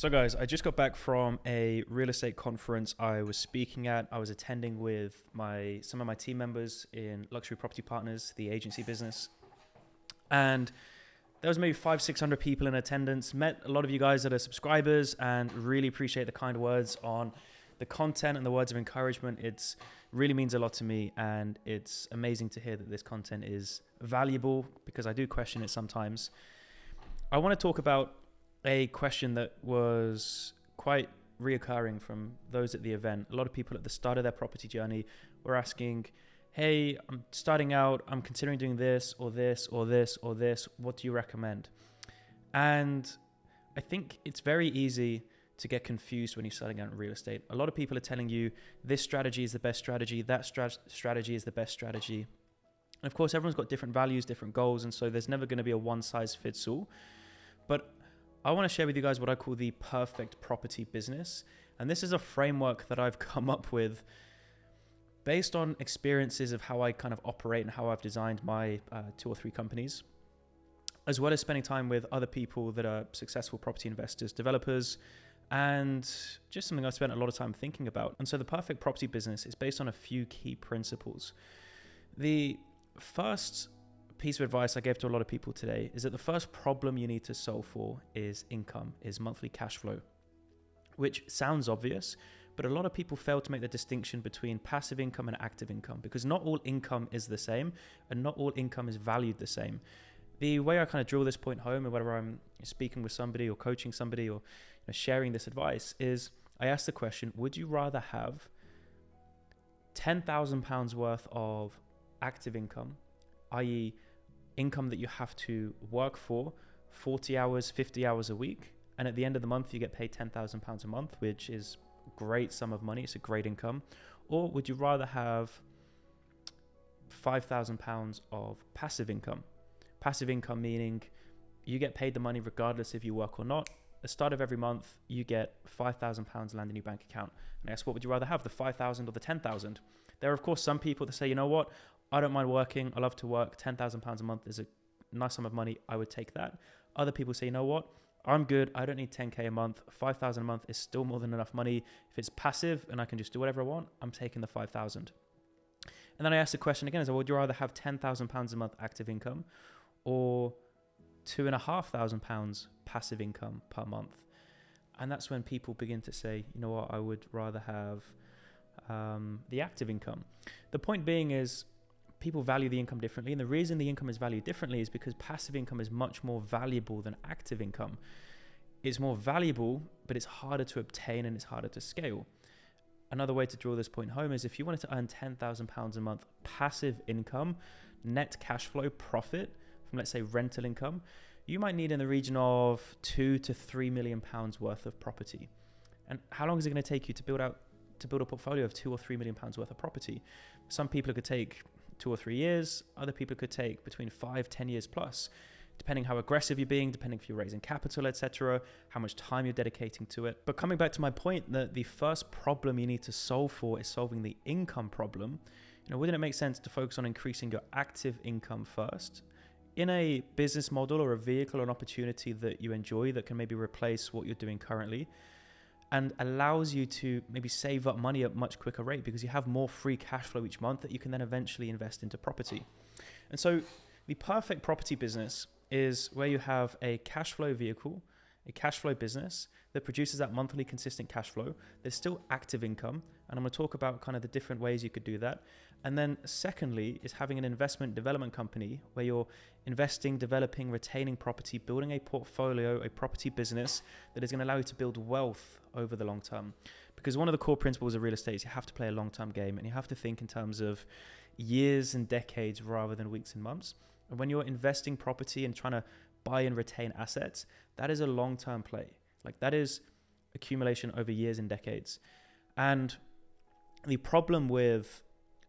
So guys, I just got back from a real estate conference I was speaking at. I was attending with some of my team members in Luxury Property Partners, the agency business. And there was maybe 500-600 people in attendance. Met a lot of you guys that are subscribers and really appreciate the kind words on the content and the words of encouragement. It's really means a lot to me, and it's amazing to hear that this content is valuable because I do question it sometimes. I want to talk about a question that was quite reoccurring from those at the event. A lot of people at the start of their property journey were asking, hey, I'm starting out, I'm considering doing this or this or this or this. What do you recommend? And I think it's very easy to get confused when you're starting out in real estate. A lot of people are telling you this strategy is the best strategy, that strategy is the best strategy. And of course, everyone's got different values, different goals, and so there's never going to be a one size fits all. But I want to share with you guys what I call the perfect property business. And this is a framework that I've come up with based on experiences of how I kind of operate and how I've designed my 2 or 3 companies, as well as spending time with other people that are successful property investors, developers, and just something I've spent a lot of time thinking about. And so the perfect property business is based on a few key principles. The first piece of advice I gave to a lot of people today is that the first problem you need to solve for is income, is monthly cash flow, which sounds obvious, but a lot of people fail to make the distinction between passive income and active income, because not all income is the same and not all income is valued the same. The way I kind of drill this point home, and whether I'm speaking with somebody or coaching somebody or sharing this advice, is I ask the question, would you rather have £10,000 worth of active income, i.e. income that you have to work for 40 hours, 50 hours a week, and at the end of the month you get paid £10,000 a month, which is a great sum of money, it's a great income? Or would you rather have £5,000 of passive income? Passive income meaning you get paid the money regardless if you work or not. At the start of every month you get £5,000 land in your bank account. And I guess, what would you rather have, the 5,000 or the 10,000? There are of course some people that say, you know what, I don't mind working, I love to work, £10,000 a month is a nice sum of money, I would take that. Other people say, you know what, I'm good, I don't need 10k a month, 5,000 a month is still more than enough money. If it's passive and I can just do whatever I want, I'm taking the 5,000. And then I ask the question again, would you rather have £10,000 a month active income or £2,500 passive income per month? And that's when people begin to say, you know what, I would rather have the active income. The point being is, people value the income differently, and the reason the income is valued differently is because passive income is much more valuable than active income. It's more valuable, but it's harder to obtain and it's harder to scale. Another way to draw this point home is if you wanted to earn £10,000 a month passive income, net cash flow profit from, let's say, rental income, you might need in the region of £2 to £3 million worth of property. And how long is it going to take you to build a portfolio of £2 or £3 million worth of property? Some people it could take 2 or 3 years. Other people could take between 5-10 years plus, depending how aggressive you're being, depending if you're raising capital, etc., how much time you're dedicating to it. But coming back to my point, that the first problem you need to solve for is solving the income problem. Wouldn't it make sense to focus on increasing your active income first in a business model or a vehicle or an opportunity that you enjoy that can maybe replace what you're doing currently, and allows you to maybe save up money at a much quicker rate because you have more free cash flow each month that you can then eventually invest into property. And so the perfect property business is where you have a cash flow vehicle, a cash flow business that produces that monthly consistent cash flow. There's still active income, and I'm going to talk about kind of the different ways you could do that. And then secondly is having an investment development company where you're investing, developing, retaining property, building a portfolio, a property business that is going to allow you to build wealth over the long term. Because one of the core principles of real estate is you have to play a long-term game, and you have to think in terms of years and decades rather than weeks and months. And when you're investing property and trying to buy and retain assets, that is a long-term play. Like, that is accumulation over years and decades. And the problem with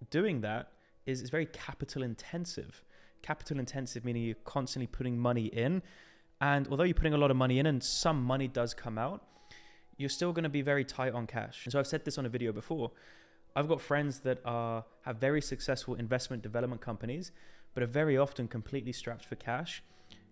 doing that is it's very capital intensive. Capital intensive meaning you're constantly putting money in. And although you're putting a lot of money in and some money does come out, you're still going to be very tight on cash. And so I've said this on a video before. I've got friends that have very successful investment development companies, but are very often completely strapped for cash,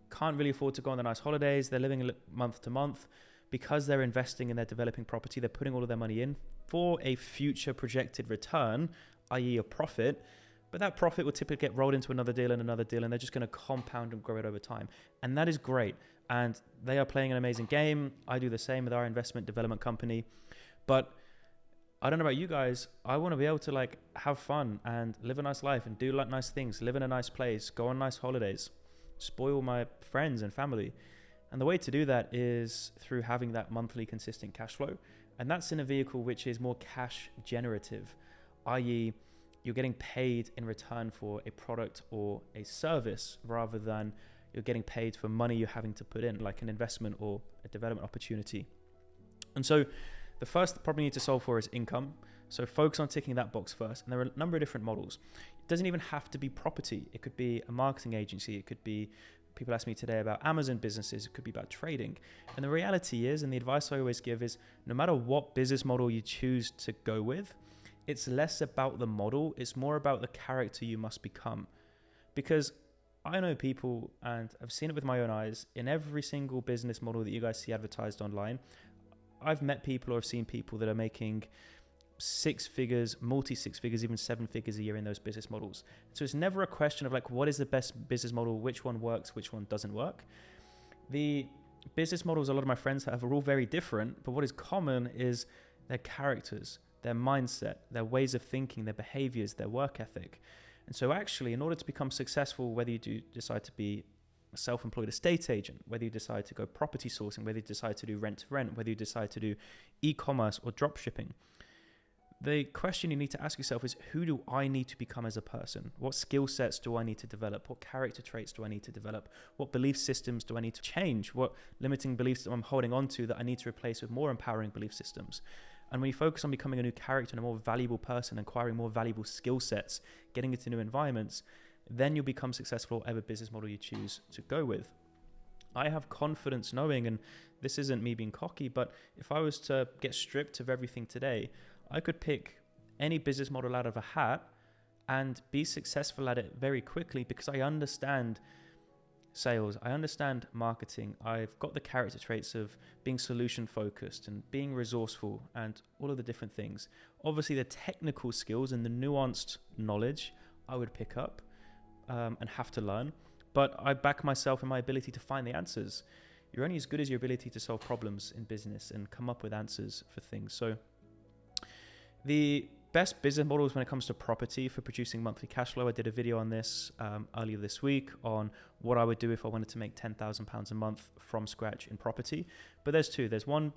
can't really afford to go on the nice holidays. They're living month to month, because they're investing and they're developing property, they're putting all of their money in for a future projected return, i.e. a profit. But that profit will typically get rolled into another deal and another deal, and they're just going to compound and grow it over time. And that is great. And they are playing an amazing game. I do the same with our investment development company. But I don't know about you guys. I want to be able to like have fun and live a nice life and do like nice things, live in a nice place, go on nice holidays, spoil my friends and family. And the way to do that is through having that monthly consistent cash flow. And that's in a vehicle which is more cash generative, i.e. you're getting paid in return for a product or a service rather than you're getting paid for money you're having to put in, like an investment or a development opportunity. And so the first problem you need to solve for is income. So focus on ticking that box first. And there are a number of different models. It doesn't even have to be property. It could be a marketing agency. It could be, people ask me today about Amazon businesses. It could be about trading. And the reality is, and the advice I always give is, no matter what business model you choose to go with, it's less about the model. It's more about the character you must become. Because I know people, and I've seen it with my own eyes, in every single business model that you guys see advertised online, I've met people or I've seen people that are making 6 figures, multi-6 figures, even 7 figures a year in those business models. So it's never a question of like, what is the best business model? Which one works? Which one doesn't work? The business models a lot of my friends have are all very different, but what is common is their characters, their mindset, their ways of thinking, their behaviors, their work ethic. And so actually, in order to become successful, whether you do decide to be a self-employed estate agent, whether you decide to go property sourcing, whether you decide to do rent to rent, whether you decide to do e-commerce or drop shipping, the question you need to ask yourself is, who do I need to become as a person? What skill sets do I need to develop? What character traits do I need to develop? What belief systems do I need to change? What limiting beliefs I'm holding on to that I need to replace with more empowering belief systems? And when you focus on becoming a new character and a more valuable person, acquiring more valuable skill sets, getting into new environments, then you'll become successful whatever business model you choose to go with. I have confidence knowing, and this isn't me being cocky, but if I was to get stripped of everything today, I could pick any business model out of a hat and be successful at it very quickly because I understand sales, I understand marketing, I've got the character traits of being solution focused and being resourceful and all of the different things. Obviously the technical skills and the nuanced knowledge I would pick up and have to learn, but I back myself in my ability to find the answers. You're only as good as your ability to solve problems in business and come up with answers for things. So the best business models when it comes to property for producing monthly cash flow, I did a video on this earlier this week on what I would do if I wanted to make £10,000 a month from scratch in property. But there's two. There's one,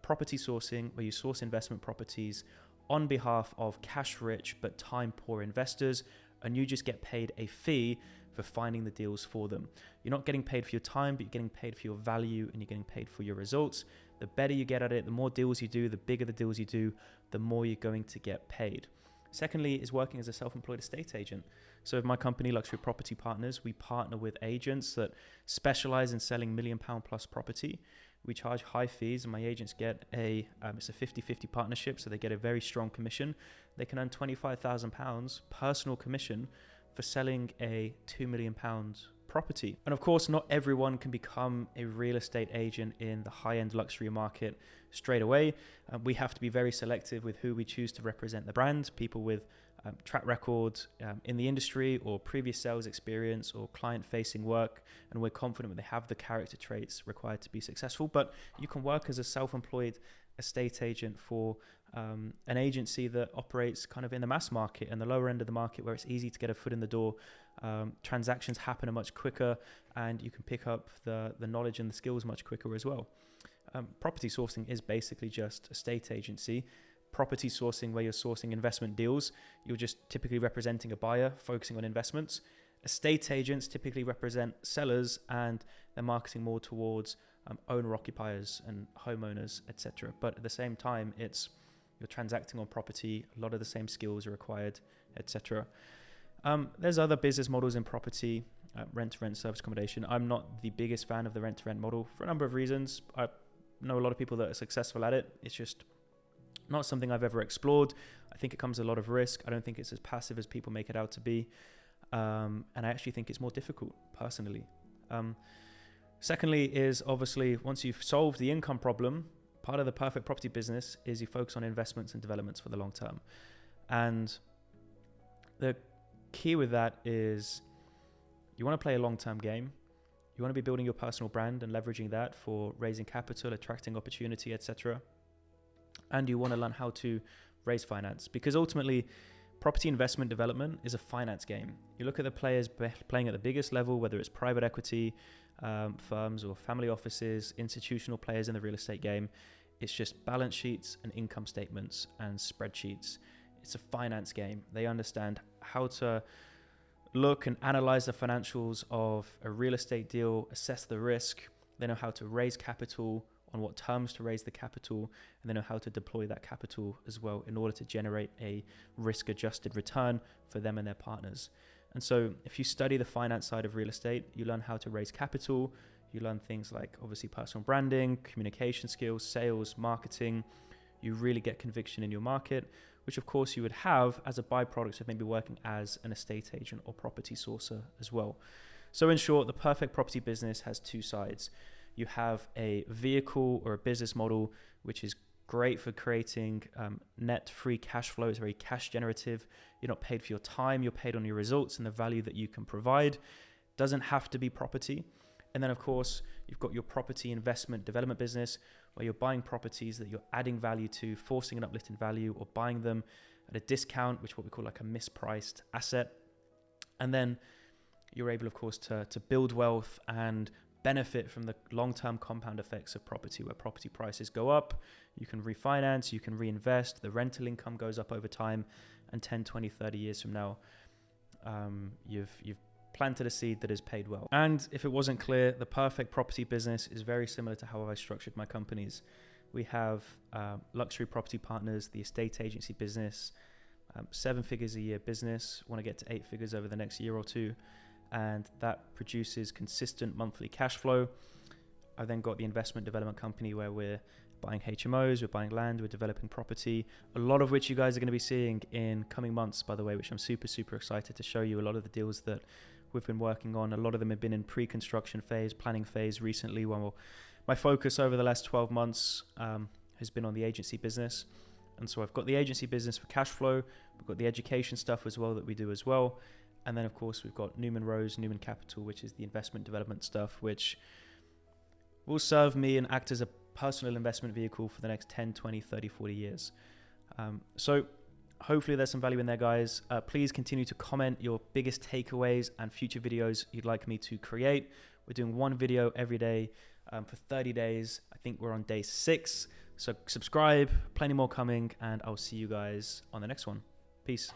property sourcing, where you source investment properties on behalf of cash-rich but time-poor investors, and you just get paid a fee for finding the deals for them. You're not getting paid for your time, but you're getting paid for your value and you're getting paid for your results. The better you get at it, the more deals you do, the bigger the deals you do, the more you're going to get paid. Secondly is working as a self-employed estate agent. So with my company, Luxury Property Partners, we partner with agents that specialize in selling £1 million plus property. We charge high fees and my agents get it's a 50-50 partnership, so they get a very strong commission. They can earn £25,000 personal commission for selling a £2 million property. And of course, not everyone can become a real estate agent in the high-end luxury market straight away. We have to be very selective with who we choose to represent the brand, people with track records in the industry or previous sales experience or client-facing work, and we're confident that they have the character traits required to be successful. But you can work as a self-employed estate agent for an agency that operates kind of in the mass market and the lower end of the market, where it's easy to get a foot in the door. Transactions happen much quicker and you can pick up the knowledge and the skills much quicker as well. Property sourcing is basically just a estate agency. Property sourcing, where you're sourcing investment deals, you're just typically representing a buyer focusing on investments. Estate agents typically represent sellers and they're marketing more towards owner-occupiers and homeowners, etc. But at the same time, you're transacting on property, a lot of the same skills are required, etc. There's other business models in property, rent-to-rent service accommodation. I'm not the biggest fan of the rent-to-rent model for a number of reasons. I know a lot of people that are successful at it. It's just not something I've ever explored. I think it comes with a lot of risk. I don't think it's as passive as people make it out to be. And I actually think it's more difficult, personally. Secondly is obviously once you've solved the income problem, part of the perfect property business is you focus on investments and developments for the long term. And the key with that is you want to play a long-term game. You want to be building your personal brand and leveraging that for raising capital, attracting opportunity, etc. And you want to learn how to raise finance, because ultimately property investment development is a finance game. You look at the players playing at the biggest level, whether it's private equity firms or family offices, institutional players in the real estate game. It's just balance sheets and income statements and spreadsheets. It's a finance game. They understand how to look and analyze the financials of a real estate deal, assess the risk. They know how to raise capital, on what terms to raise the capital, and they know how to deploy that capital as well in order to generate a risk-adjusted return for them and their partners. And so if you study the finance side of real estate, you learn how to raise capital, you learn things like obviously personal branding, communication skills, sales, marketing. You really get conviction in your market, which of course you would have as a byproduct of maybe working as an estate agent or property sourcer as well. So in short, the perfect property business has two sides. You have a vehicle or a business model, which is great for creating net free cash flow. It's very cash generative. You're not paid for your time. You're paid on your results and the value that you can provide. Doesn't have to be property. And then, of course, you've got your property investment development business where you're buying properties that you're adding value to, forcing an uplift in value, or buying them at a discount, which is what we call like a mispriced asset. And then you're able, of course, to build wealth and benefit from the long-term compound effects of property, where property prices go up, you can refinance, you can reinvest, the rental income goes up over time, and 10, 20, 30 years from now, you've planted a seed that is paid well. And if it wasn't clear, the perfect property business is very similar to how I structured my companies. We have luxury property partners, the estate agency business, 7 figures a year business, want to get to 8 figures over the next year or two, and that produces consistent monthly cash flow. I've then got the investment development company where we're buying HMOs, we're buying land, we're developing property, a lot of which you guys are going to be seeing in coming months, by the way, which I'm super, super excited to show you. A lot of the deals that we've been working on, a lot of them have been in pre-construction phase, planning phase recently. Well, my focus over the last 12 months has been on the agency business. And so I've got the agency business for cash flow, we've got the education stuff as well that we do as well. And then, of course, we've got Newman Rose, Newman Capital, which is the investment development stuff, which will serve me and act as a personal investment vehicle for the next 10, 20, 30, 40 years. So hopefully there's some value in there, guys. Please continue to comment your biggest takeaways and future videos you'd like me to create. We're doing one video every day for 30 days. I think we're on day 6. So subscribe, plenty more coming, and I'll see you guys on the next one. Peace.